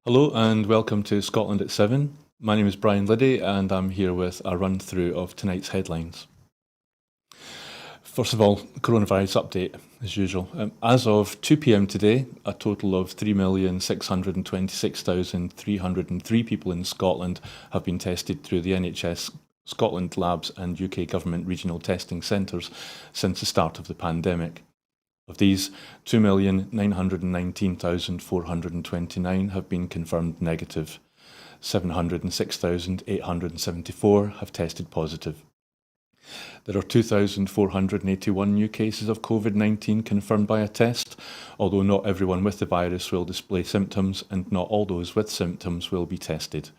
Hello and welcome to Scotland at 7. My name is Brian Liddy and I'm here with a run through of tonight's headlines. First of all, coronavirus update as usual. As of 2 p.m. today, a total of 3,626,303 people in Scotland have been tested through the NHS Scotland labs and UK government regional testing centres since the start of the pandemic. Of these, 2,919,429 have been confirmed negative. 706,874 have tested positive. There are 2,481 new cases of COVID-19 confirmed by a test, although not everyone with the virus will display symptoms and not all those with symptoms will be tested.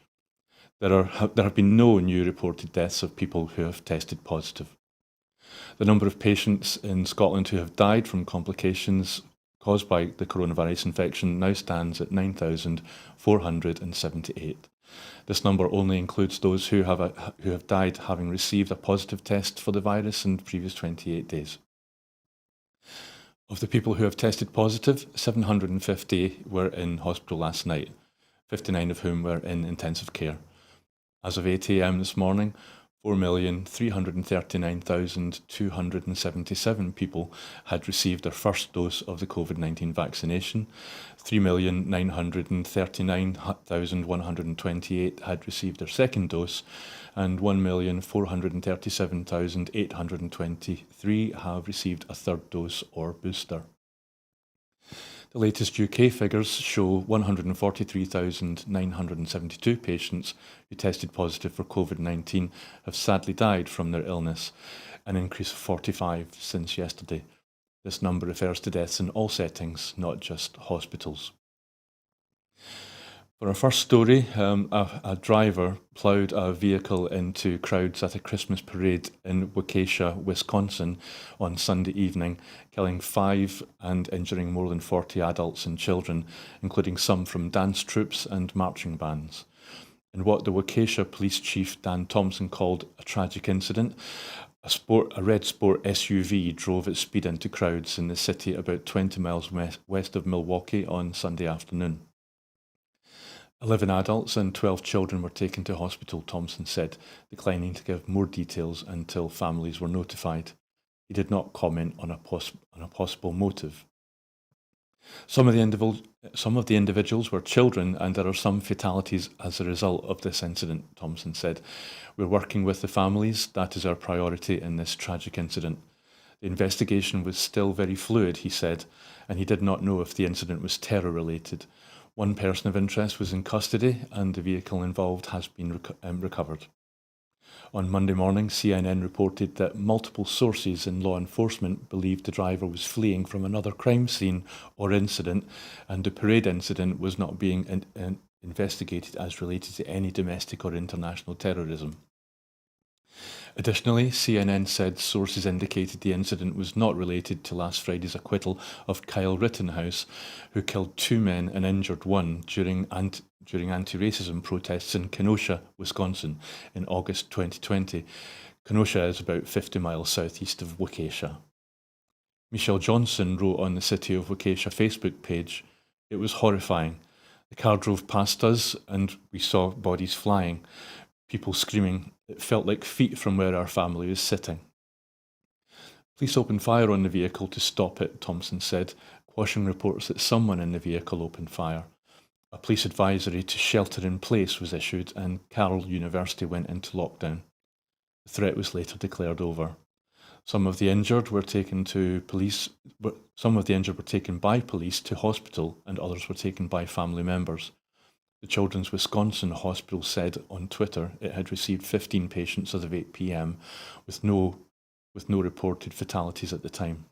There have been no new reported deaths of people who have tested positive. The number of patients in Scotland who have died from complications caused by the coronavirus infection now stands at 9,478. This number only includes those who have died having received a positive test for the virus in the previous 28 days. Of the people who have tested positive, 750 were in hospital last night, 59 of whom were in intensive care. As of 8 a.m. this morning, 4,339,277 people had received their first dose of the COVID-19 vaccination, 3,939,128 had received their second dose, and 1,437,823 have received a third dose or booster. The latest UK figures show 143,972 patients who tested positive for COVID-19 have sadly died from their illness, an increase of 45 since yesterday. This number refers to deaths in all settings, not just hospitals. For our first story, a driver ploughed a vehicle into crowds at a Christmas parade in Waukesha, Wisconsin on Sunday evening, killing 5 and injuring more than 40 adults and children, including some from dance troupes and marching bands. In what the Waukesha Police Chief Dan Thompson called a tragic incident, a red sport SUV drove at speed into crowds in the city about 20 miles west of Milwaukee on Sunday afternoon. 11 adults and 12 children were taken to hospital, Thompson said, declining to give more details until families were notified. He did not comment on a possible motive. Some of the individuals were children, and there are some fatalities as a result of this incident, Thompson said. We're working with the families. That is our priority in this tragic incident. The investigation was still very fluid, he said, and he did not know if the incident was terror-related. One person of interest was in custody and the vehicle involved has been recovered. On Monday morning, CNN reported that multiple sources in law enforcement believed the driver was fleeing from another crime scene or incident, and the parade incident was not being investigated as related to any domestic or international terrorism. Additionally, CNN said sources indicated the incident was not related to last Friday's acquittal of Kyle Rittenhouse, who killed 2 men and injured 1 during anti-racism protests in Kenosha, Wisconsin in August 2020. Kenosha is about 50 miles southeast of Waukesha. Michelle Johnson wrote on the City of Waukesha Facebook page, "It was horrifying. The car drove past us and we saw bodies flying. People screaming. It felt like feet from where our family was sitting." Police opened fire on the vehicle to stop it, Thompson said, quashing reports that someone in the vehicle opened fire. A police advisory to shelter in place was issued and Carroll University went into lockdown. The threat was later declared over. Some of the injured were taken by police to hospital and others were taken by family members. The Children's Wisconsin Hospital said on Twitter it had received 15 patients as of 8 p.m. with no reported fatalities at the time.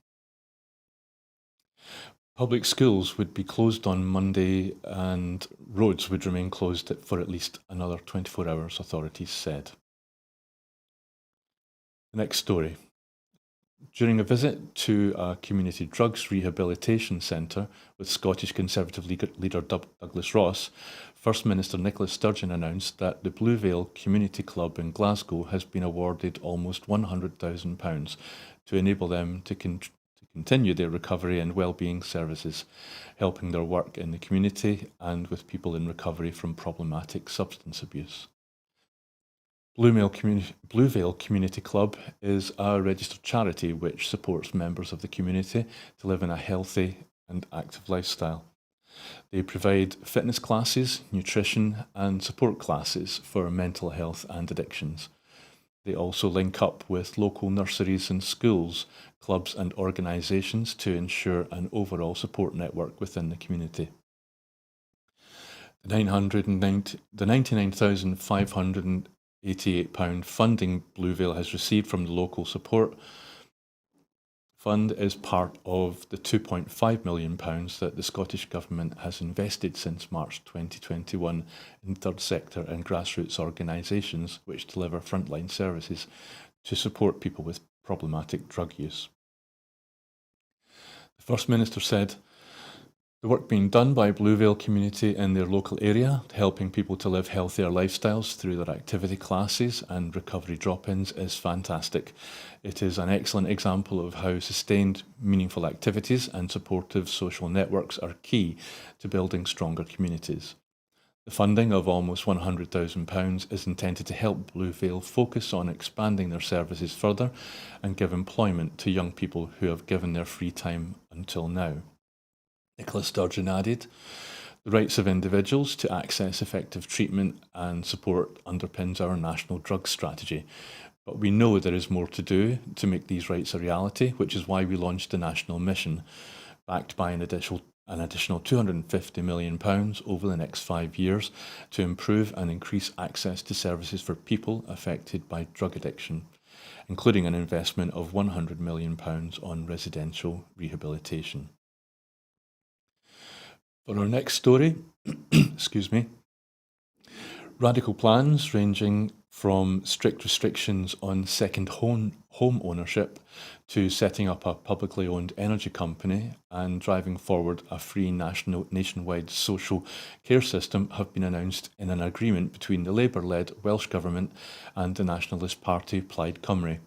Public schools would be closed on Monday and roads would remain closed for at least another 24 hours, authorities said. The next story. During a visit to a community drugs rehabilitation centre with Scottish Conservative leader Douglas Ross, First Minister Nicola Sturgeon announced that the Blue Vale Community Club in Glasgow has been awarded almost £100,000 to enable them to continue their recovery and well-being services, helping their work in the community and with people in recovery from problematic substance abuse. Bluevale Community Club is a registered charity which supports members of the community to live in a healthy and active lifestyle. They provide fitness classes, nutrition and support classes for mental health and addictions. They also link up with local nurseries and schools, clubs and organisations to ensure an overall support network within the community. The £99,588 funding Bluevale has received from the local support fund is part of the £2.5 million that the Scottish Government has invested since March 2021 in third sector and grassroots organisations which deliver frontline services to support people with problematic drug use. The First Minister said, "The work being done by Bluevale community in their local area, helping people to live healthier lifestyles through their activity classes and recovery drop-ins is fantastic. It is an excellent example of how sustained, meaningful activities and supportive social networks are key to building stronger communities. The funding of almost £100,000 is intended to help Bluevale focus on expanding their services further and give employment to young people who have given their free time until now." Nicola Sturgeon added, "The rights of individuals to access effective treatment and support underpins our national drug strategy, but we know there is more to do to make these rights a reality, which is why we launched a national mission, backed by an additional £250 million over the next 5 years to improve and increase access to services for people affected by drug addiction, including an investment of £100 million on residential rehabilitation." For our next story, radical plans ranging from strict restrictions on second home ownership to setting up a publicly owned energy company and driving forward a free nationwide social care system have been announced in an agreement between the Labour-led Welsh Government and the Nationalist Party Plaid Cymru.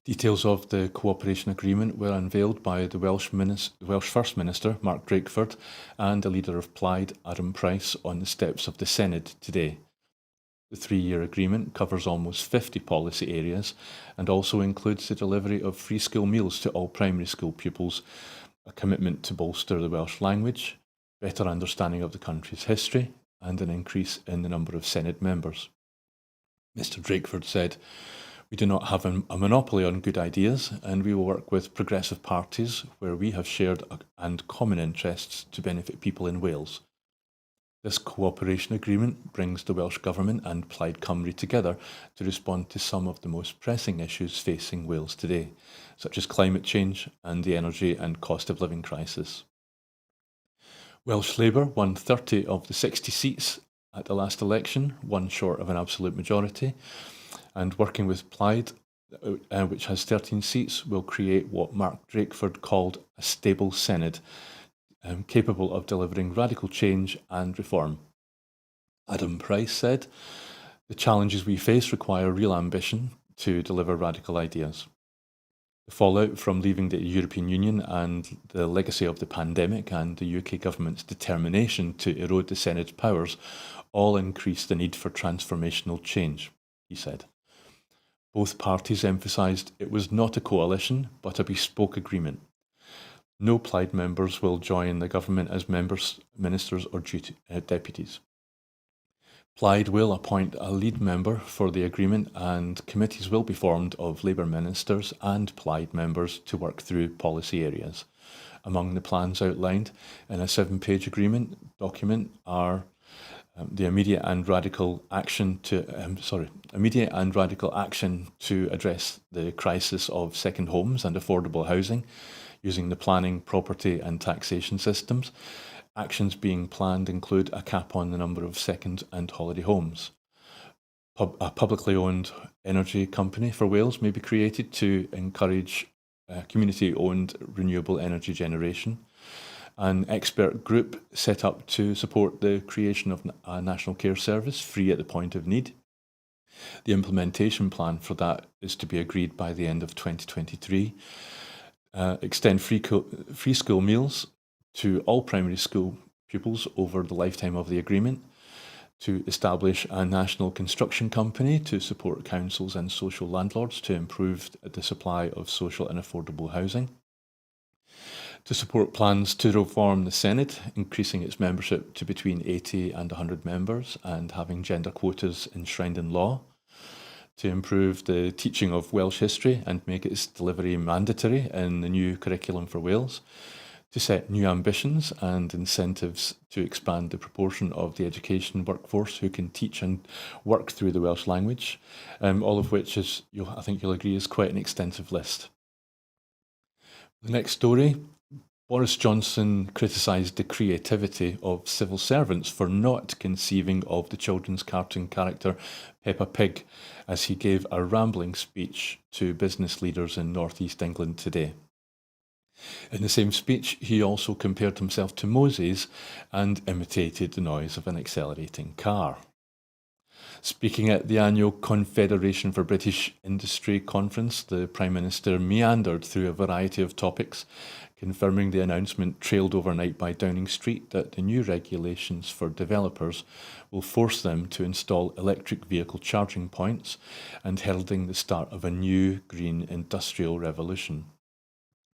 Details of the cooperation agreement were unveiled by the Welsh First Minister, Mark Drakeford, and the leader of Plaid, Adam Price, on the steps of the Senedd today. The 3-year agreement covers almost 50 policy areas and also includes the delivery of free school meals to all primary school pupils, a commitment to bolster the Welsh language, better understanding of the country's history, and an increase in the number of Senedd members. Mr Drakeford said, "We do not have a monopoly on good ideas, and we will work with progressive parties where we have shared and common interests to benefit people in Wales. This cooperation agreement brings the Welsh Government and Plaid Cymru together to respond to some of the most pressing issues facing Wales today, such as climate change and the energy and cost of living crisis." Welsh Labour won 30 of the 60 seats at the last election, one short of an absolute majority, and working with Plaid, which has 13 seats, will create what Mark Drakeford called a stable Senedd, capable of delivering radical change and reform. Adam Price said, "The challenges we face require real ambition to deliver radical ideas. The fallout from leaving the European Union and the legacy of the pandemic and the UK government's determination to erode the Senedd's powers all increase the need for transformational change," he said. Both parties emphasised it was not a coalition, but a bespoke agreement. No Plaid members will join the government as ministers or deputies. Plaid will appoint a lead member for the agreement, and committees will be formed of Labour ministers and Plaid members to work through policy areas. Among the plans outlined in a 7-page agreement document are the immediate and radical action to address the crisis of second homes and affordable housing, using the planning, property and taxation systems. Actions being planned include a cap on the number of second and holiday homes. A publicly owned energy company for Wales may be created to encourage community-owned renewable energy generation. An expert group set up to support the creation of a national care service free at the point of need. The implementation plan for that is to be agreed by the end of 2023. extend free school meals to all primary school pupils over the lifetime of the agreement, to establish a national construction company to support councils and social landlords to improve the supply of social and affordable housing, to support plans to reform the Senate, increasing its membership to between 80 and 100 members and having gender quotas enshrined in law, to improve the teaching of Welsh history and make its delivery mandatory in the new curriculum for Wales, to set new ambitions and incentives to expand the proportion of the education workforce who can teach and work through the Welsh language, all of which is, I think you'll agree, is quite an extensive list. The next story, Boris Johnson criticised the creativity of civil servants for not conceiving of the children's cartoon character Peppa Pig as he gave a rambling speech to business leaders in North East England today. In the same speech, he also compared himself to Moses and imitated the noise of an accelerating car. Speaking at the annual Confederation for British Industry conference, the Prime Minister meandered through a variety of topics, confirming the announcement trailed overnight by Downing Street that the new regulations for developers will force them to install electric vehicle charging points and heralding the start of a new green industrial revolution.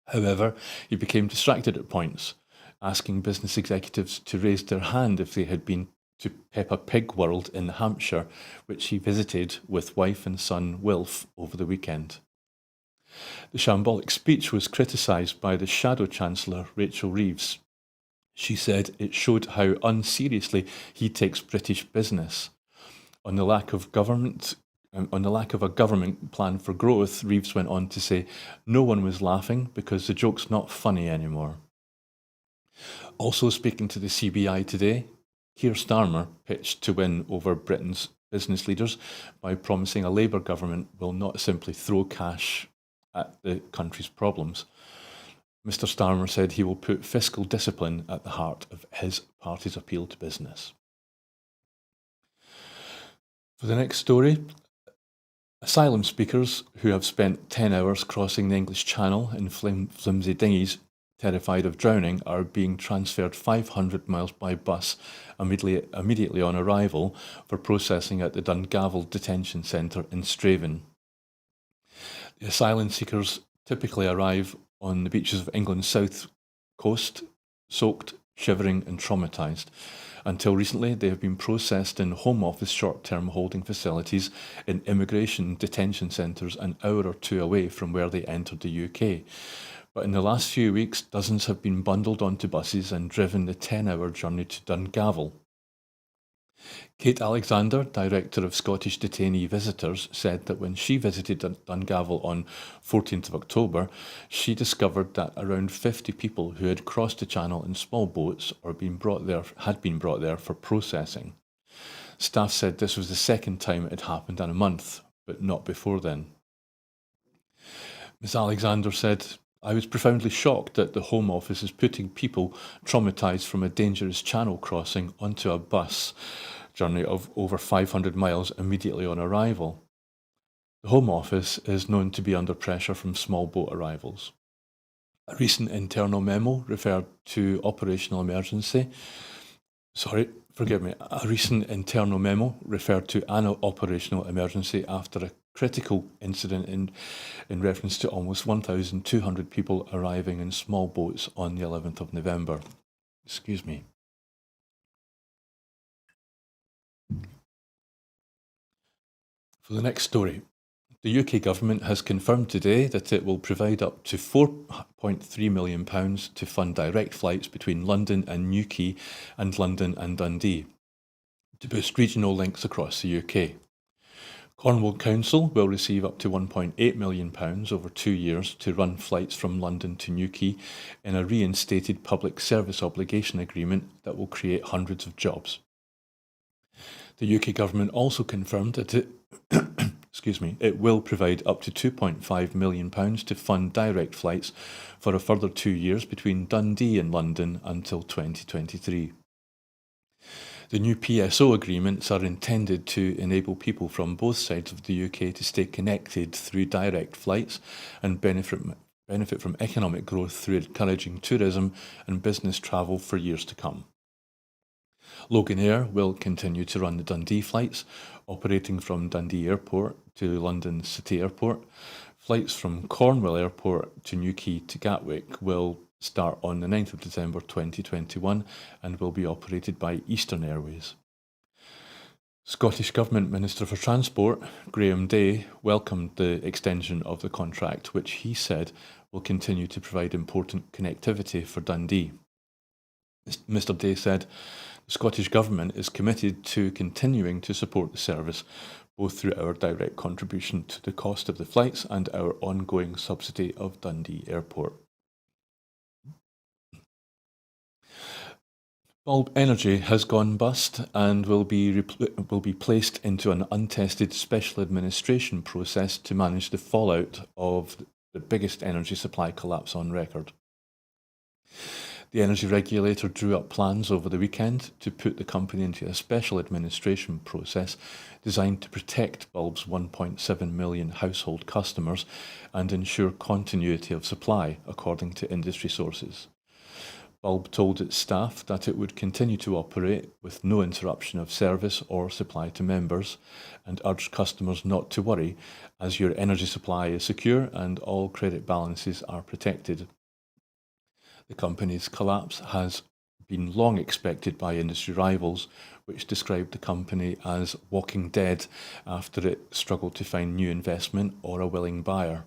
However, he became distracted at points, asking business executives to raise their hand if they had been to Peppa Pig World in Hampshire, which he visited with wife and son Wilf over the weekend. The shambolic speech was criticised by the Shadow Chancellor Rachel Reeves. She said it showed how unseriously he takes British business. On the lack of a government plan for growth, Reeves went on to say, no one was laughing because the joke's not funny anymore. Also speaking to the CBI today, Keir Starmer pitched to win over Britain's business leaders by promising a Labour government will not simply throw cash at the country's problems. Mr. Starmer said he will put fiscal discipline at the heart of his party's appeal to business. For the next story, asylum seekers who have spent 10 hours crossing the English Channel in flimsy dinghies, terrified of drowning, are being transferred 500 miles by bus immediately on arrival for processing at the Dungavel Detention Centre in Straven. The asylum seekers typically arrive on the beaches of England's south coast, soaked, shivering and traumatised. Until recently, they have been processed in Home Office short-term holding facilities in immigration detention centres an hour or two away from where they entered the UK. But in the last few weeks, dozens have been bundled onto buses and driven the 10-hour journey to Dungavel. Kate Alexander, Director of Scottish Detainee Visitors, said that when she visited Dungavel on 14th of October, she discovered that around 50 people who had crossed the channel in small boats or had been brought there for processing. Staff said this was the second time it had happened in a month, but not before then. Ms. Alexander said, I was profoundly shocked that the Home Office is putting people traumatised from a dangerous channel crossing onto a bus journey of over 500 miles immediately on arrival. The Home Office is known to be under pressure from small boat arrivals. A recent internal memo referred to A recent internal memo referred to an operational emergency after a critical incident in reference to almost 1,200 people arriving in small boats on the 11th of November. Excuse me. For the next story, the UK government has confirmed today that it will provide up to £4.3 million to fund direct flights between London and Newquay and London and Dundee to boost regional links across the UK. Cornwall Council will receive up to £1.8 million over 2 years to run flights from London to Newquay in a reinstated public service obligation agreement that will create hundreds of jobs. The UK government also confirmed that it will provide up to £2.5 million to fund direct flights for a further 2 years between Dundee and London until 2023. The new PSO agreements are intended to enable people from both sides of the UK to stay connected through direct flights and benefit benefit from economic growth through encouraging tourism and business travel for years to come. Logan Air will continue to run the Dundee flights, operating from Dundee Airport to London City Airport. Flights from Cornwall Airport to Newquay to Gatwick will start on the 9th of December 2021 and will be operated by Eastern Airways. Scottish Government Minister for Transport, Graham Day, welcomed the extension of the contract, which he said will continue to provide important connectivity for Dundee. Mr Day said, "The Scottish Government is committed to continuing to support the service, both through our direct contribution to the cost of the flights and our ongoing subsidy of Dundee Airport." Bulb Energy has gone bust and will be placed into an untested special administration process to manage the fallout of the biggest energy supply collapse on record. The energy regulator drew up plans over the weekend to put the company into a special administration process designed to protect Bulb's 1.7 million household customers and ensure continuity of supply, according to industry sources. Bulb told its staff that it would continue to operate with no interruption of service or supply to members, and urged customers not to worry, as your energy supply is secure and all credit balances are protected. The company's collapse has been long expected by industry rivals, which described the company as walking dead after it struggled to find new investment or a willing buyer.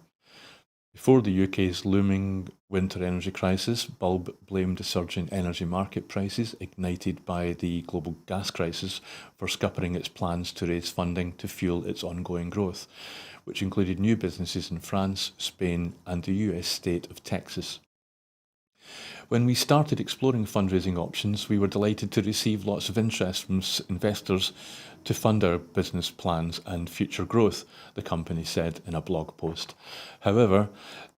Before the UK's looming winter energy crisis, Bulb blamed the surge in energy market prices ignited by the global gas crisis for scuppering its plans to raise funding to fuel its ongoing growth, which included new businesses in France, Spain, and the US state of Texas. When we started exploring fundraising options, we were delighted to receive lots of interest from investors to fund our business plans and future growth, the company said in a blog post. However,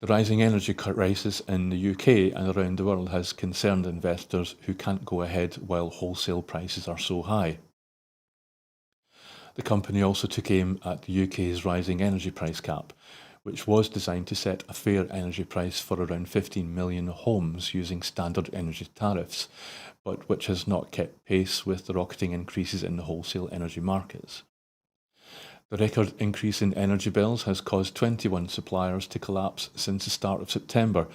the rising energy crisis in the UK and around the world has concerned investors who can't go ahead while wholesale prices are so high. The company also took aim at the UK's rising energy price cap, which was designed to set a fair energy price for around 15 million homes using standard energy tariffs, but which has not kept pace with the rocketing increases in the wholesale energy markets. The record increase in energy bills has caused 21 suppliers to collapse since the start of September,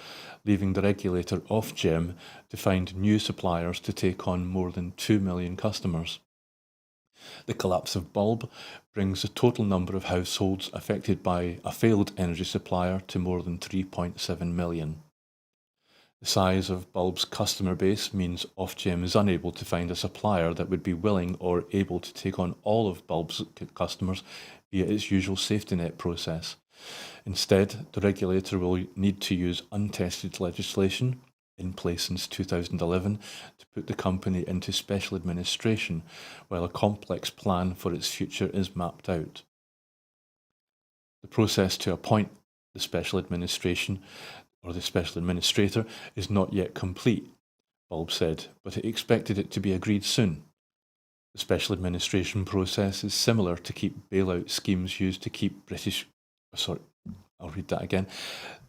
leaving the regulator Ofgem to find new suppliers to take on more than 2 million customers. The collapse of Bulb brings the total number of households affected by a failed energy supplier to more than 3.7 million. The size of Bulb's customer base means Ofgem is unable to find a supplier that would be willing or able to take on all of Bulb's customers via its usual safety net process. Instead, the regulator will need to use untested legislation, in place since 2011, to put the company into special administration, while a complex plan for its future is mapped out. The process to appoint the special administration or the special administrator is not yet complete, Bulb said, but it expected it to be agreed soon. The special administration process is similar to keep bailout schemes used to keep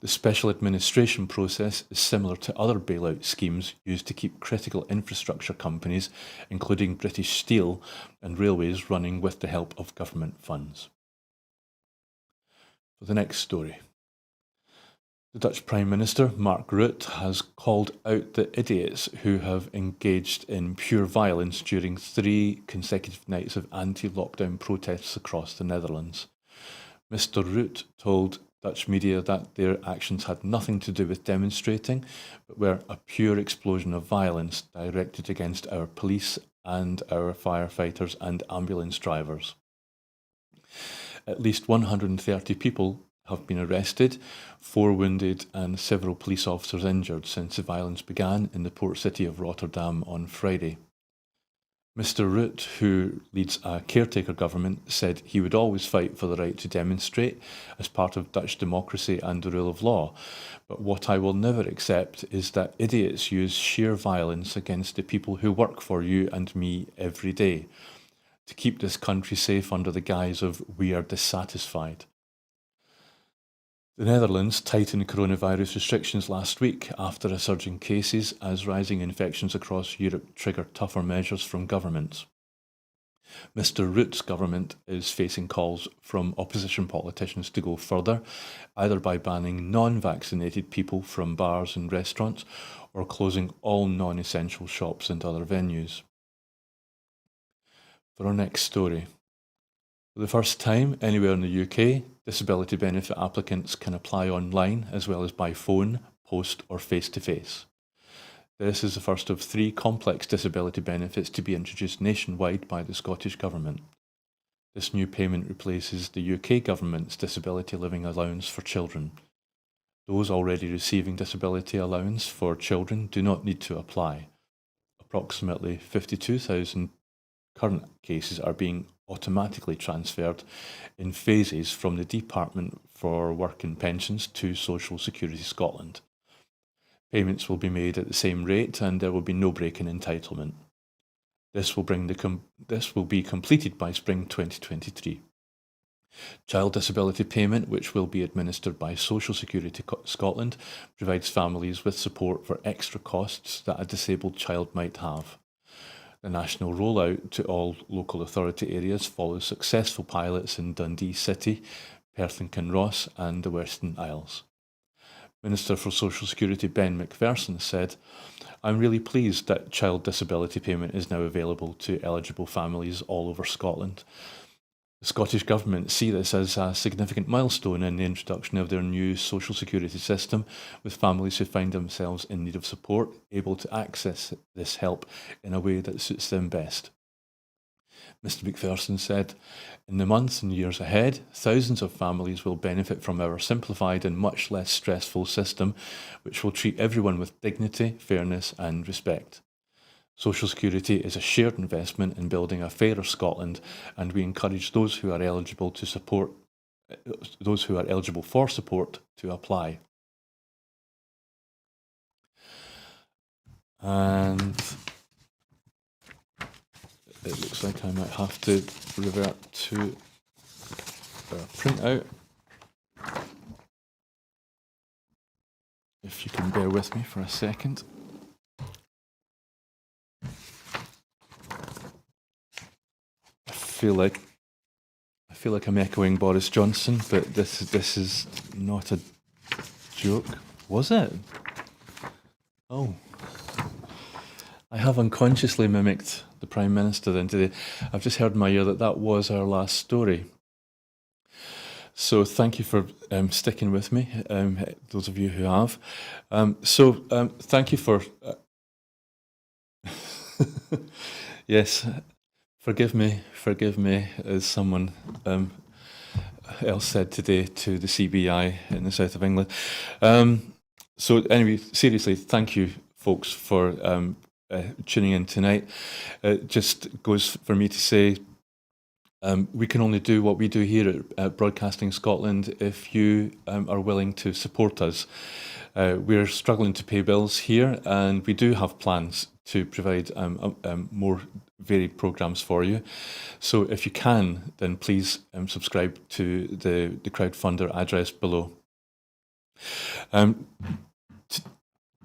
The special administration process is similar to other bailout schemes used to keep critical infrastructure companies, including British Steel and railways, running with the help of government funds. For the next story. The Dutch Prime Minister, Mark Rutte, has called out the idiots who have engaged in pure violence during 3 consecutive nights of anti-lockdown protests across the Netherlands. Mr. Rutte told Dutch media that their actions had nothing to do with demonstrating, but were a pure explosion of violence directed against our police and our firefighters and ambulance drivers. At least 130 people have been arrested, 4 wounded and several police officers injured since the violence began in the port city of Rotterdam on Friday. Mr. Rutte, who leads a caretaker government, said he would always fight for the right to demonstrate as part of Dutch democracy and the rule of law. But what I will never accept is that idiots use sheer violence against the people who work for you and me every day, to keep this country safe under the guise of "we are dissatisfied." The Netherlands tightened coronavirus restrictions last week after a surge in cases as rising infections across Europe triggered tougher measures from governments. Mr Rutte's government is facing calls from opposition politicians to go further, either by banning non-vaccinated people from bars and restaurants or closing all non-essential shops and other venues. For our next story. For the first time anywhere in the UK, disability benefit applicants can apply online as well as by phone, post or face-to-face. This is the first of 3 complex disability benefits to be introduced nationwide by the Scottish Government. This new payment replaces the UK Government's Disability Living Allowance for children. Those already receiving disability allowance for children do not need to apply. Approximately 52,000 current cases are being automatically transferred in phases from the Department for Work and Pensions to Social Security Scotland. Payments will be made at the same rate and there will be no break in entitlement. This will be completed by spring 2023. Child disability payment, which will be administered by Social Security Scotland, provides families with support for extra costs that a disabled child might have. The national rollout to all local authority areas follows successful pilots in Dundee City, Perth and Kinross and the Western Isles. Minister for Social Security Ben McPherson said, "I'm really pleased that child disability payment is now available to eligible families all over Scotland. The Scottish Government see this as a significant milestone in the introduction of their new social security system, with families who find themselves in need of support able to access this help in a way that suits them best." Mr McPherson said, "In the months and years ahead, thousands of families will benefit from our simplified and much less stressful system, which will treat everyone with dignity, fairness and respect. Social security is a shared investment in building a fairer Scotland, and we encourage those who are eligible for support to apply." And it looks like I might have to revert to our printout. If you can bear with me for a second. I feel like I'm echoing Boris Johnson, but this is not a joke. Was it? Oh. I have unconsciously mimicked the Prime Minister then today. I've just heard in my ear that was our last story. So thank you for sticking with me, those of you who have. Thank you for... yes, forgive me, as someone else said today to the CBI in the south of England. So anyway, seriously, thank you folks for tuning in tonight. It just goes for me to say we can only do what we do here at Broadcasting Scotland if you are willing to support us. We're struggling to pay bills here, and we do have plans to provide more varied programmes for you. So if you can, then please subscribe to the crowdfunder address below.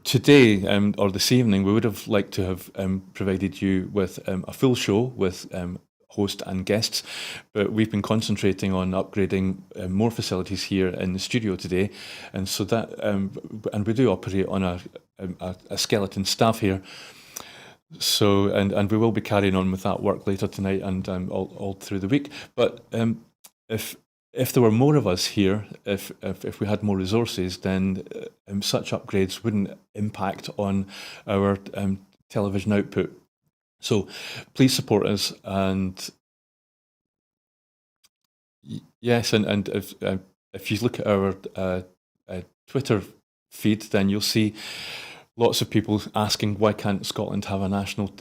Today, or this evening, we would have liked to have provided you with a full show with host and guests, but we've been concentrating on upgrading more facilities here in the studio today, and so that and we do operate on a skeleton staff here. So and we will be carrying on with that work later tonight and all through the week. But if there were more of us here, if we had more resources, then such upgrades wouldn't impact on our television output. So please support us, and yes, and if you look at our Twitter feed, then you'll see lots of people asking why can't Scotland have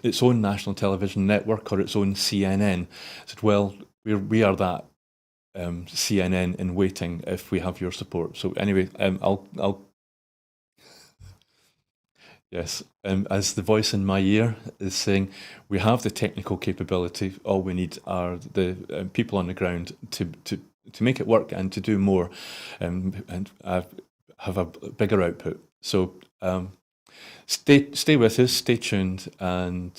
its own national television network or its own CNN. I said, well, we are that CNN in waiting if we have your support. So anyway, I'll yes, as the voice in my ear is saying, we have the technical capability. All we need are the people on the ground to make it work and to do more, and have a bigger output. So stay with us, stay tuned, and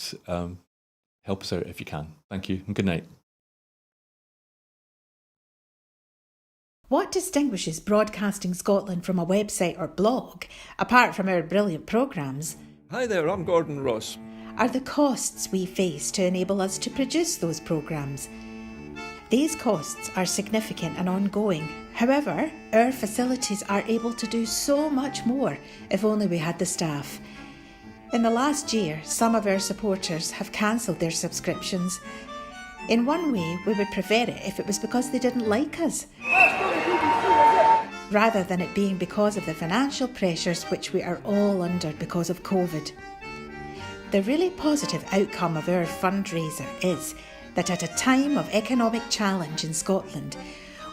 help us out if you can. Thank you, and good night. What distinguishes Broadcasting Scotland from a website or blog, apart from our brilliant programmes, Hi there, I'm Gordon Ross. are the costs we face to enable us to produce those programmes. These costs are significant and ongoing. However, our facilities are able to do so much more if only we had the staff. In the last year, some of our supporters have cancelled their subscriptions. In one way, we would prefer it if it was because they didn't like us, rather than it being because of the financial pressures which we are all under because of COVID. The really positive outcome of our fundraiser is that at a time of economic challenge in Scotland,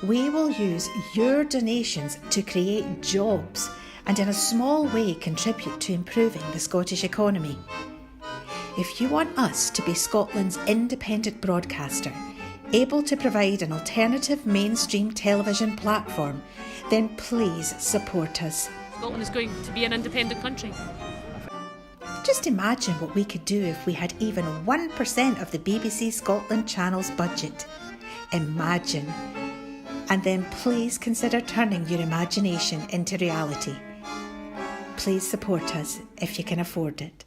we will use your donations to create jobs and in a small way contribute to improving the Scottish economy. If you want us to be Scotland's independent broadcaster, able to provide an alternative mainstream television platform, then please support us. Scotland is going to be an independent country. Just imagine what we could do if we had even 1% of the BBC Scotland channel's budget. Imagine. And then please consider turning your imagination into reality. Please support us if you can afford it.